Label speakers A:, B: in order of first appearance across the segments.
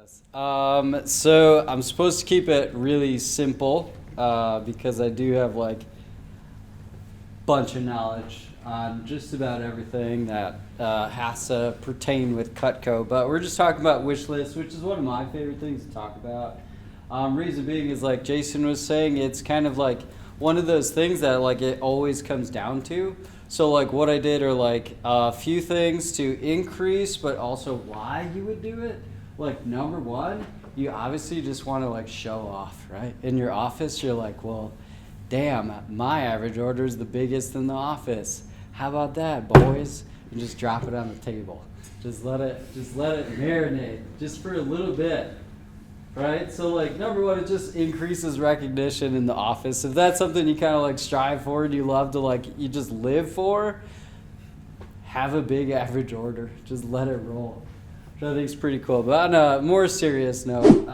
A: this. So I'm supposed to keep it really simple because I do have like a bunch of knowledge on just about everything that has to pertain with Cutco. But we're just talking about wish lists, which is one of my favorite things to talk about. Reason being is like Jason was saying, it's kind of like one of those things that like it always comes down to. So like what I did are like a few things to increase, but also why you would do it. Like number one, you obviously just want to like show off, right? In your office, you're like, well, damn, my average order is the biggest in the office. How about that, boys? And just drop it on the table. Just let it marinate just for a little bit. Right? So like number one, it just increases recognition in the office. If that's something you kind of like strive for and you love to like, you just live for, have a big average order. Just let it roll. Which I think is pretty cool. But on a more serious note,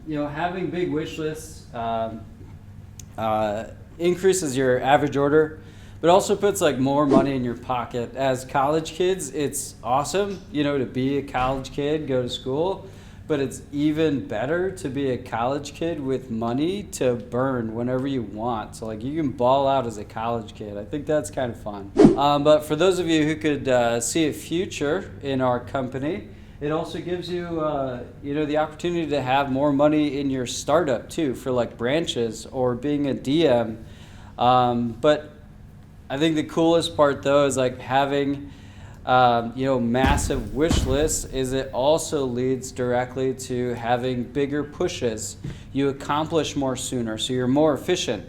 A: having big wish lists increases your average order, but also puts like more money in your pocket. As college kids, it's awesome, to be a college kid, go to school. But it's even better to be a college kid with money to burn whenever you want. So like you can ball out as a college kid. I think that's kind of fun. But for those of you who could see a future in our company, it also gives you, the opportunity to have more money in your startup too, for like branches or being a DM. But I think the coolest part though is like having massive wish lists is it also leads directly to having bigger pushes. You accomplish more sooner, so you're more efficient.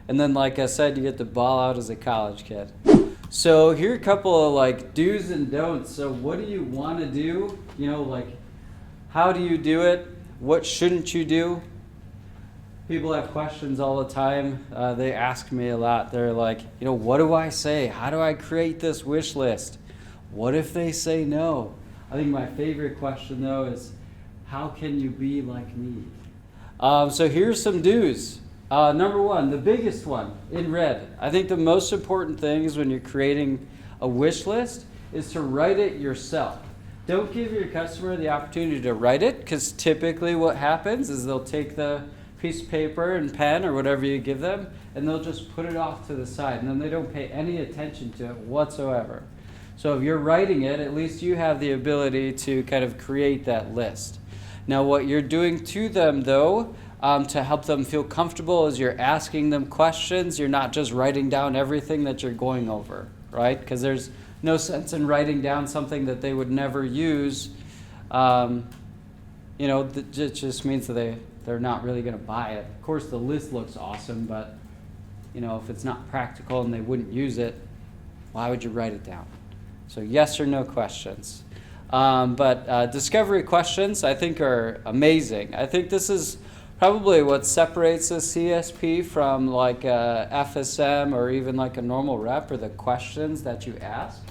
A: And then, like I said, you get to ball out as a college kid. So here are a couple of like do's and don'ts. So what do you want to do? How do you do it? What shouldn't you do? People have questions all the time. They ask me a lot. They're like, what do I say? How do I create this wish list? What if they say no? I think my favorite question though is, how can you be like me? So here's some do's. Number one, the biggest one in red. I think the most important thing is when you're creating a wish list is to write it yourself. Don't give your customer the opportunity to write it, because typically what happens is they'll take the piece of paper and pen or whatever you give them and they'll just put it off to the side and then they don't pay any attention to it whatsoever. So if you're writing it, at least you have the ability to kind of create that list. Now what you're doing to them though, to help them feel comfortable, is you're asking them questions. You're not just writing down everything that you're going over, right? Because there's no sense in writing down something that they would never use. It just means that they're not really going to buy it. Of course, the list looks awesome, but if it's not practical and they wouldn't use it, why would you write it down? So yes or no questions. But discovery questions I think are amazing. I think this is probably what separates a CSP from like a FSM or even like a normal rep, or the questions that you ask.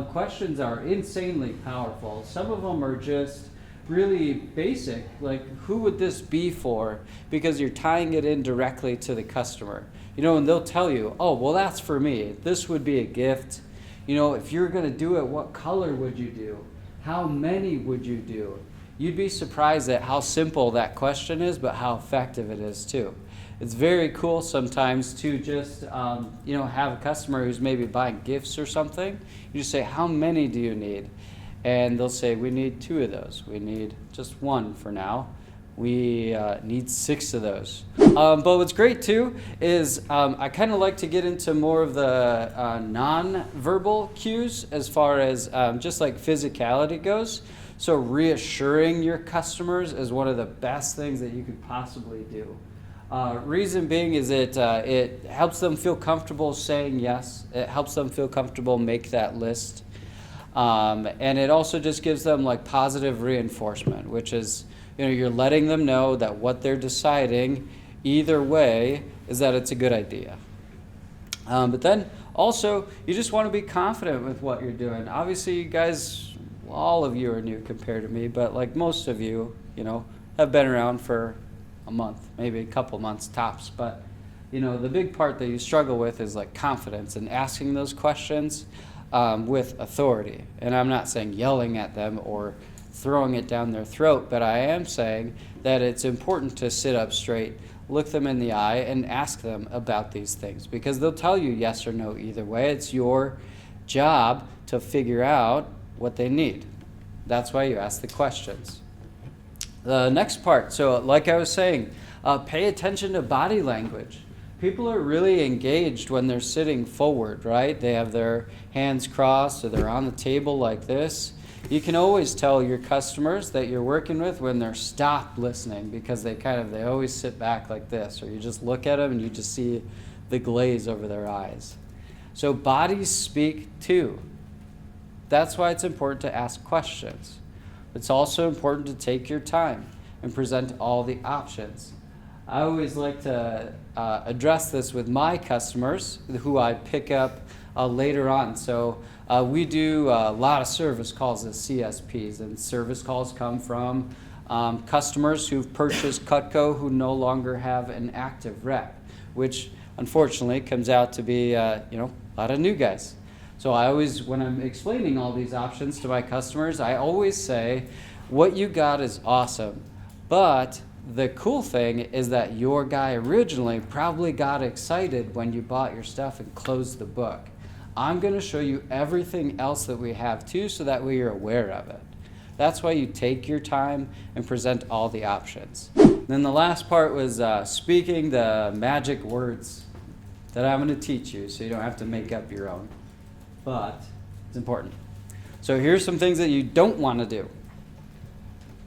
A: Questions are insanely powerful. Some of them are just really basic, like who would this be for? Because you're tying it in directly to the customer. And they'll tell you, oh, well, that's for me. This would be a gift. If you're going to do it, what color would you do? How many would you do? You'd be surprised at how simple that question is, but how effective it is too. It's very cool sometimes to just, have a customer who's maybe buying gifts or something. You just say, how many do you need? And they'll say, we need 2 of those. We need just 1 for now. We need 6 of those. But what's great too is I kind of like to get into more of the non-verbal cues as far as just like physicality goes. So reassuring your customers is one of the best things that you could possibly do. Reason being is it helps them feel comfortable saying yes. It helps them feel comfortable make that list. And it also just gives them like positive reinforcement, which is, you're letting them know that what they're deciding either way is that it's a good idea. But then also, you just want to be confident with what you're doing. Obviously, you guys, all of you are new compared to me, but like most of you, have been around for a month, maybe a couple months tops. But, the big part that you struggle with is like confidence and asking those questions with authority. And I'm not saying yelling at them or throwing it down their throat, but I am saying that it's important to sit up straight, look them in the eye, and ask them about these things, because they'll tell you yes or no either way. It's your job to figure out what they need. That's why you ask the questions. The next part, so like I was saying, pay attention to body language. People are really engaged when they're sitting forward, right? They have their hands crossed or they're on the table like this. You can always tell your customers that you're working with when they're stopped listening, because they always sit back like this, or you just look at them and you just see the glaze over their eyes. So bodies speak too. That's why it's important to ask questions. It's also important to take your time and present all the options. I always like to address this with my customers who I pick up later on. So we do a lot of service calls as CSPs, and service calls come from customers who've purchased Cutco who no longer have an active rep, which unfortunately comes out to be a lot of new guys. So I always, when I'm explaining all these options to my customers, I always say, what you got is awesome, but the cool thing is that your guy originally probably got excited when you bought your stuff and closed the book. I'm going to show you everything else that we have too, so that way you're aware of it. That's why you take your time and present all the options. Then the last part was speaking the magic words that I'm going to teach you, so you don't have to make up your own. But it's important. So here's some things that you don't want to do.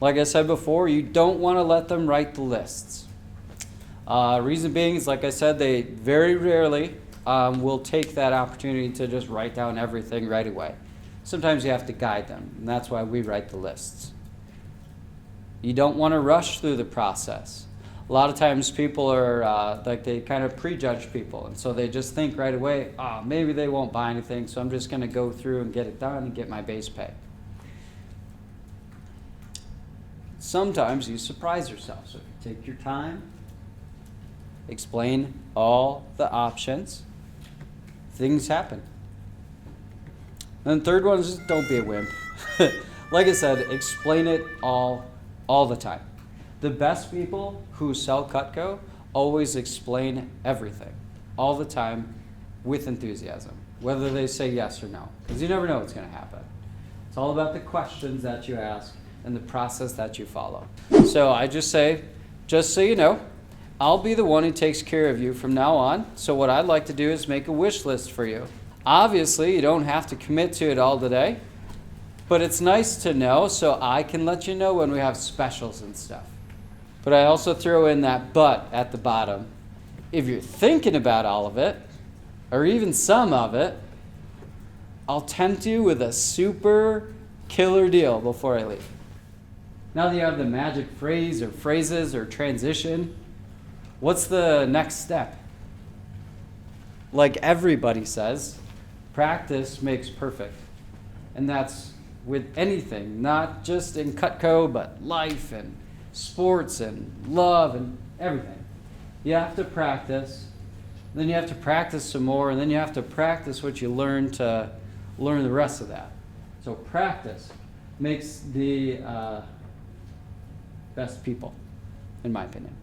A: Like I said before, you don't want to let them write the lists. Reason being is, like I said, they very rarely will take that opportunity to just write down everything right away. Sometimes you have to guide them, and that's why we write the lists. You don't want to rush through the process. A lot of times people are they kind of prejudge people, and so they just think right away, maybe they won't buy anything, so I'm just going to go through and get it done and get my base pay. Sometimes you surprise yourself. So if you take your time, explain all the options, things happen. And the third one is just don't be a wimp. Like I said, explain it all the time. The best people who sell Cutco always explain everything, all the time, with enthusiasm, whether they say yes or no, because you never know what's going to happen. It's all about the questions that you ask and the process that you follow. So I just say, just so you know, I'll be the one who takes care of you from now on. So what I'd like to do is make a wish list for you. Obviously, you don't have to commit to it all today, but it's nice to know so I can let you know when we have specials and stuff. But I also throw in that but at the bottom. If you're thinking about all of it, or even some of it, I'll tempt you with a super killer deal before I leave. Now that you have the magic phrase or phrases or transition, what's the next step? Like everybody says, practice makes perfect. And that's with anything, not just in Cutco, but life and sports and love and everything. You have to practice, then you have to practice some more, and then you have to practice what you learn to learn the rest of that. So practice makes the best people, in my opinion.